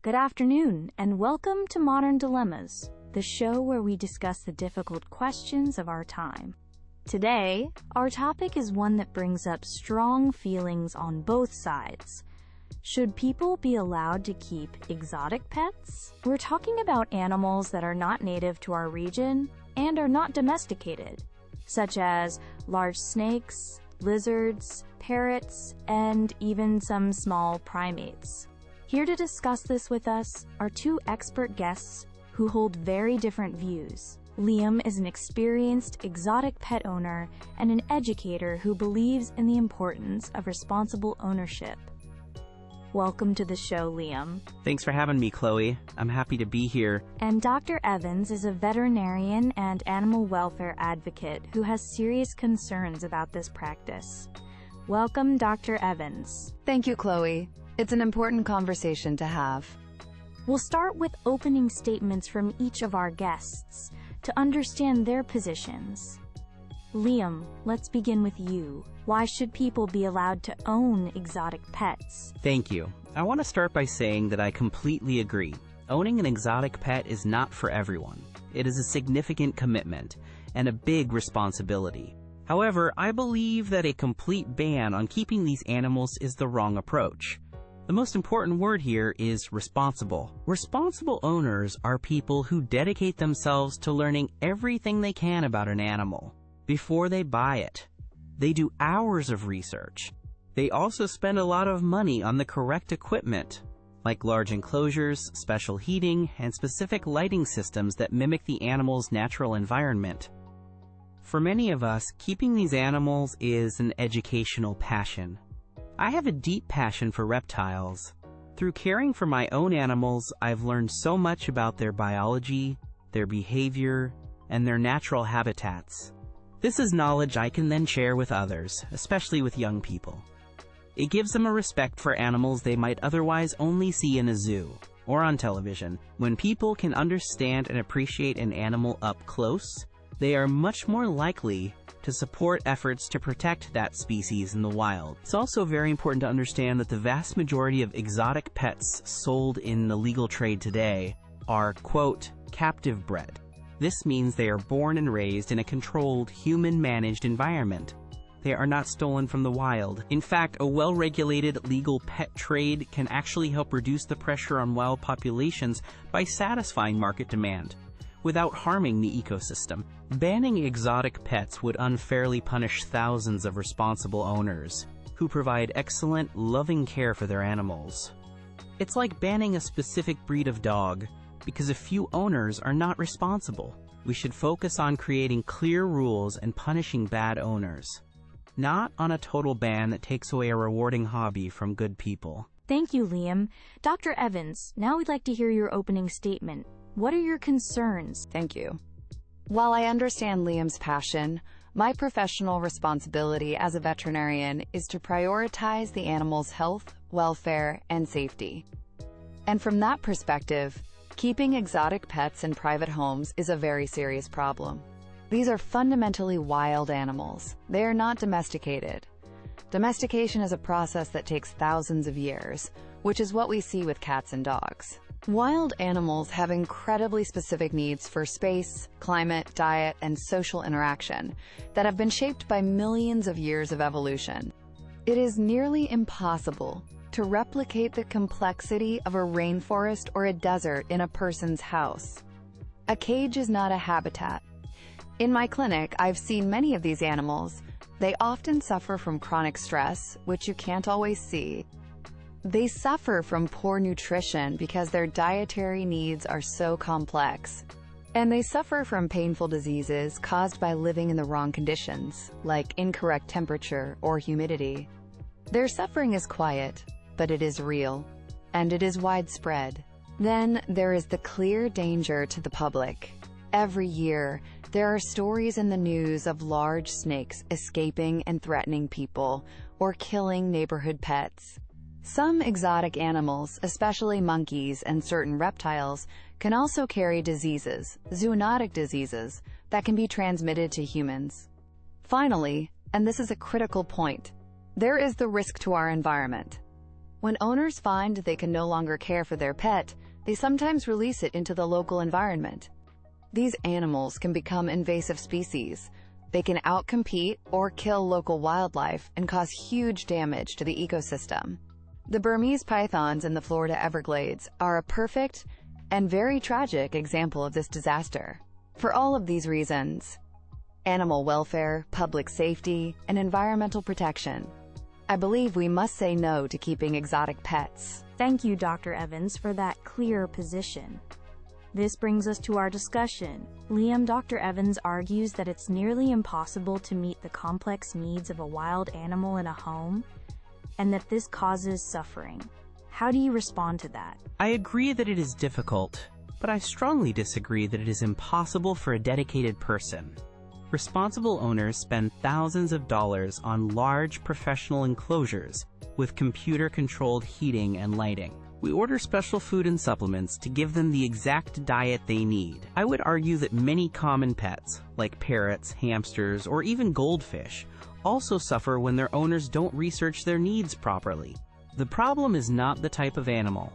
Good afternoon, and welcome to Modern Dilemmas, the show where we discuss the difficult questions of our time. Today, our topic is one that brings up strong feelings on both sides. Should people be allowed to keep exotic pets? We're talking about animals that are not native to our region and are not domesticated, such as large snakes, lizards, parrots, and even some small primates. Here to discuss this with us are two expert guests who hold very different views. Liam is an experienced exotic pet owner and an educator who believes in the importance of responsible ownership. Welcome to the show, Liam. Thanks for having me, Chloe. I'm happy to be here. And Dr. Evans is a veterinarian and animal welfare advocate who has serious concerns about this practice. Welcome, Dr. Evans. Thank you, Chloe. It's an important conversation to have. We'll start with opening statements from each of our guests to understand their positions. Liam, let's begin with you. Why should people be allowed to own exotic pets? Thank you. I want to start by saying that I completely agree. Owning an exotic pet is not for everyone. It is a significant commitment and a big responsibility. However, I believe that a complete ban on keeping these animals is the wrong approach. The most important word here is responsible. Responsible owners are people who dedicate themselves to learning everything they can about an animal before they buy it. They do hours of research. They also spend a lot of money on the correct equipment, like large enclosures, special heating, and specific lighting systems that mimic the animal's natural environment. For many of us, keeping these animals is an educational passion. I have a deep passion for reptiles. Through caring for my own animals, I've learned so much about their biology, their behavior, and their natural habitats. This is knowledge I can then share with others, especially with young people. It gives them a respect for animals they might otherwise only see in a zoo or on television. When people can understand and appreciate an animal up close, they are much more likely to support efforts to protect that species in the wild. It's also very important to understand that the vast majority of exotic pets sold in the legal trade today are, quote, captive bred. This means they are born and raised in a controlled, human-managed environment. They are not stolen from the wild. In fact, a well-regulated legal pet trade can actually help reduce the pressure on wild populations by satisfying market demand without harming the ecosystem. Banning exotic pets would unfairly punish thousands of responsible owners who provide excellent, loving care for their animals. It's like banning a specific breed of dog because a few owners are not responsible. We should focus on creating clear rules and punishing bad owners, not on a total ban that takes away a rewarding hobby from good people. Thank you, Liam. Dr. Evans, now we'd like to hear your opening statement. What are your concerns? Thank you. While I understand Liam's passion, my professional responsibility as a veterinarian is to prioritize the animal's health, welfare, and safety. And from that perspective, keeping exotic pets in private homes is a very serious problem. These are fundamentally wild animals. They are not domesticated. Domestication is a process that takes thousands of years, which is what we see with cats and dogs. Wild animals have incredibly specific needs for space, climate, diet, and social interaction that have been shaped by millions of years of evolution. It is nearly impossible to replicate the complexity of a rainforest or a desert in a person's house. A cage is not a habitat. In my clinic, I've seen many of these animals. They often suffer from chronic stress, which you can't always see. They suffer from poor nutrition because their dietary needs are so complex. And they suffer from painful diseases caused by living in the wrong conditions, like incorrect temperature or humidity. Their suffering is quiet, but it is real, and it is widespread. Then there is the clear danger to the public. Every year, there are stories in the news of large snakes escaping and threatening people, or killing neighborhood pets. Some exotic animals, especially monkeys and certain reptiles, can also carry diseases, zoonotic diseases, that can be transmitted to humans. Finally, and this is a critical point, there is the risk to our environment. When owners find they can no longer care for their pet, they sometimes release it into the local environment. These animals can become invasive species. They can outcompete or kill local wildlife and cause huge damage to the ecosystem. The Burmese pythons in the Florida Everglades are a perfect and very tragic example of this disaster. For all of these reasons, animal welfare, public safety, and environmental protection, I believe we must say no to keeping exotic pets. Thank you, Dr. Evans, for that clear position. This brings us to our discussion. Liam, Dr. Evans argues that it's nearly impossible to meet the complex needs of a wild animal in a home, and that this causes suffering. How do you respond to that? I agree that it is difficult, but I strongly disagree that it is impossible for a dedicated person. Responsible owners spend thousands of dollars on large professional enclosures with computer-controlled heating and lighting. We order special food and supplements to give them the exact diet they need. I would argue that many common pets, like parrots, hamsters, or even goldfish, also suffer when their owners don't research their needs properly. The problem is not the type of animal.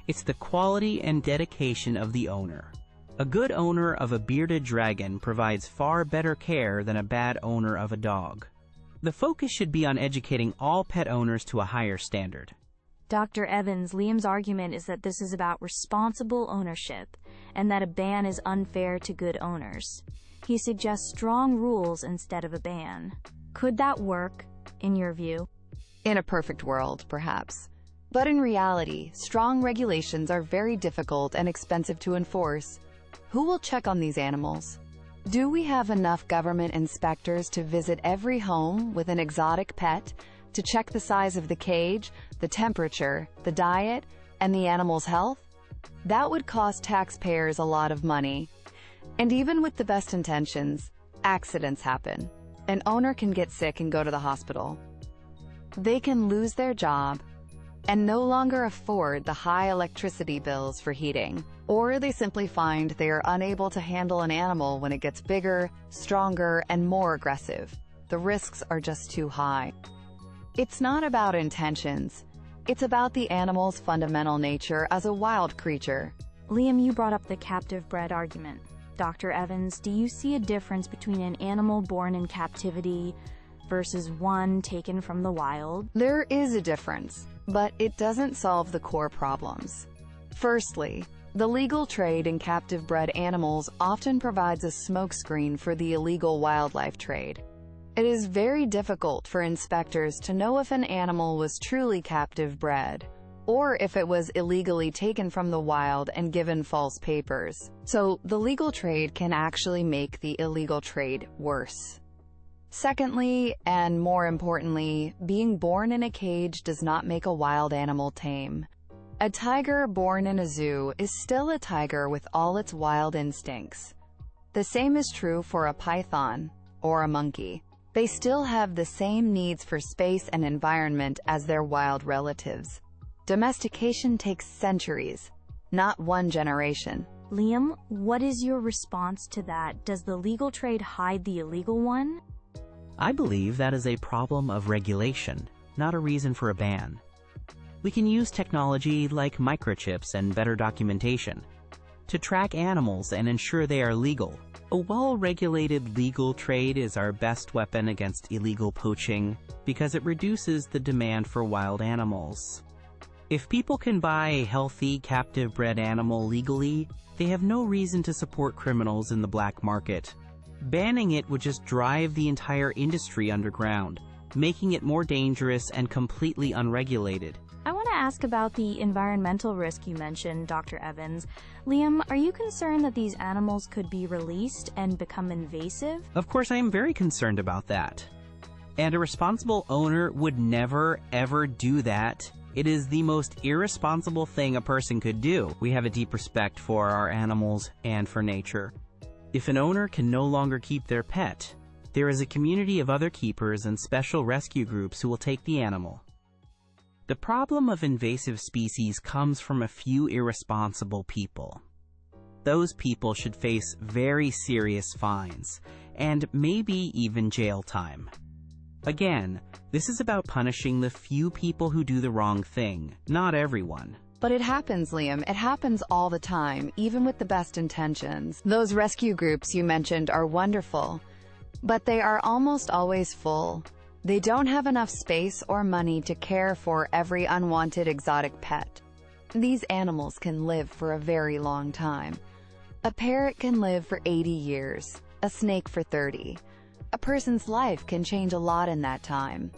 It's the quality and dedication of the owner. A good owner of a bearded dragon provides far better care than a bad owner of a dog. The focus should be on educating all pet owners to a higher standard. Dr. Evans, Liam's argument is that this is about responsible ownership, and that a ban is unfair to good owners. He suggests strong rules instead of a ban. Could that work, in your view? In a perfect world, perhaps. But in reality, strong regulations are very difficult and expensive to enforce. Who will check on these animals? Do we have enough government inspectors to visit every home with an exotic pet, to check the size of the cage, the temperature, the diet, and the animal's health? That would cost taxpayers a lot of money. And even with the best intentions, accidents happen. An owner can get sick and go to the hospital. They can lose their job and no longer afford the high electricity bills for heating. Or they simply find they are unable to handle an animal when it gets bigger, stronger, and more aggressive. The risks are just too high. It's not about intentions. It's about the animal's fundamental nature as a wild creature. Liam, you brought up the captive bred argument. Dr. Evans, do you see a difference between an animal born in captivity versus one taken from the wild? There is a difference, but it doesn't solve the core problems. Firstly, the legal trade in captive bred animals often provides a smokescreen for the illegal wildlife trade. It is very difficult for inspectors to know if an animal was truly captive bred, or if it was illegally taken from the wild and given false papers. So, the legal trade can actually make the illegal trade worse. Secondly, and more importantly, being born in a cage does not make a wild animal tame. A tiger born in a zoo is still a tiger with all its wild instincts. The same is true for a python or a monkey. They still have the same needs for space and environment as their wild relatives. Domestication takes centuries, not one generation. Liam, what is your response to that? Does the legal trade hide the illegal one? I believe that is a problem of regulation, not a reason for a ban. We can use technology like microchips and better documentation to track animals and ensure they are legal. A well-regulated legal trade is our best weapon against illegal poaching because it reduces the demand for wild animals. If people can buy a healthy, captive-bred animal legally, they have no reason to support criminals in the black market. Banning it would just drive the entire industry underground, making it more dangerous and completely unregulated. I want to ask about the environmental risk you mentioned, Dr. Evans. Liam, are you concerned that these animals could be released and become invasive? Of course, I am very concerned about that. And a responsible owner would never, ever do that. It is the most irresponsible thing a person could do. We have a deep respect for our animals and for nature. If an owner can no longer keep their pet, there is a community of other keepers and special rescue groups who will take the animal. The problem of invasive species comes from a few irresponsible people. Those people should face very serious fines, and maybe even jail time. Again, this is about punishing the few people who do the wrong thing, not everyone. But it happens, Liam. It happens all the time, even with the best intentions. Those rescue groups you mentioned are wonderful, but they are almost always full. They don't have enough space or money to care for every unwanted exotic pet. These animals can live for a very long time. A parrot can live for 80 years, a snake for 30. A person's life can change a lot in that time.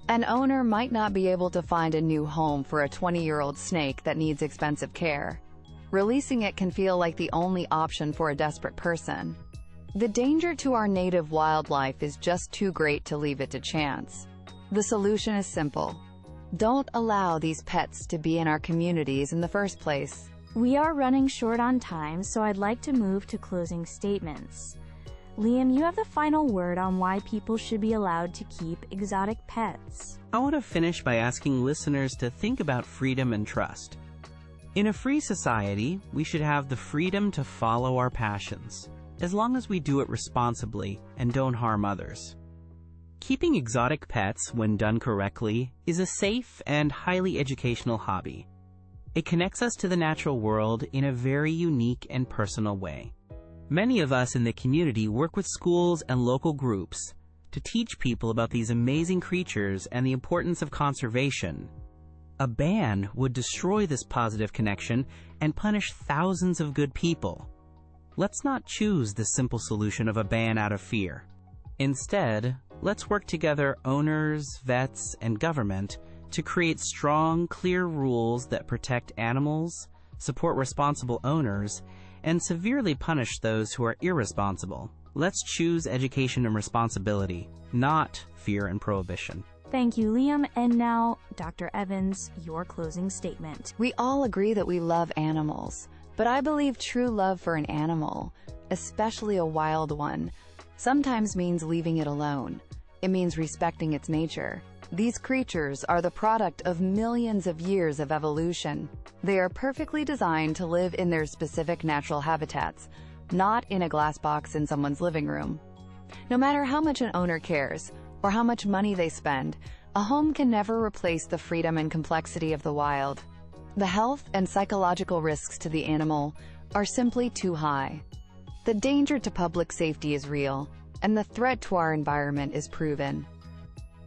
An owner might not be able to find a new home for a 20-year-old snake that needs expensive care. Releasing it can feel like the only option for a desperate person. The danger to our native wildlife is just too great to leave it to chance. The solution is simple. Don't allow these pets to be in our communities in the first place. We are running short on time, so I'd like to move to closing statements. Liam, you have the final word on why people should be allowed to keep exotic pets. I want to finish by asking listeners to think about freedom and trust. In a free society, we should have the freedom to follow our passions, as long as we do it responsibly and don't harm others. Keeping exotic pets, when done correctly, is a safe and highly educational hobby. It connects us to the natural world in a very unique and personal way. Many of us in the community work with schools and local groups to teach people about these amazing creatures and the importance of conservation. A ban would destroy this positive connection and punish thousands of good people. Let's not choose the simple solution of a ban out of fear. Instead, let's work together, owners, vets, and government, to create strong, clear rules that protect animals, support responsible owners, and severely punish those who are irresponsible. Let's choose education and responsibility, not fear and prohibition. Thank you, Liam. And now, Dr. Evans, your closing statement. We all agree that we love animals, but I believe true love for an animal, especially a wild one, sometimes means leaving it alone. It means respecting its nature. These creatures are the product of millions of years of evolution. They are perfectly designed to live in their specific natural habitats, not in a glass box in someone's living room. No matter how much an owner cares, or how much money they spend, a home can never replace the freedom and complexity of the wild. The health and psychological risks to the animal are simply too high. The danger to public safety is real, and the threat to our environment is proven.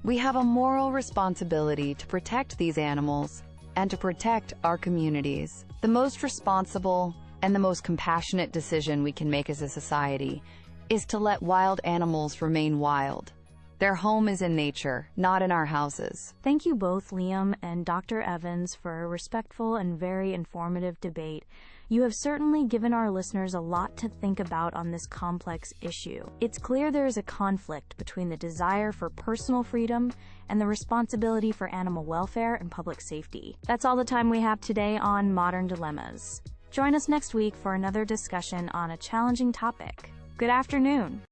We have a moral responsibility to protect these animals and to protect our communities. The most responsible and the most compassionate decision we can make as a society is to let wild animals remain wild. Their home is in nature, not in our houses. Thank you both, Liam and Dr. Evans, for a respectful and very informative debate. You have certainly given our listeners a lot to think about on this complex issue. It's clear there is a conflict between the desire for personal freedom and the responsibility for animal welfare and public safety. That's all the time we have today on Modern Dilemmas. Join us next week for another discussion on a challenging topic. Good afternoon.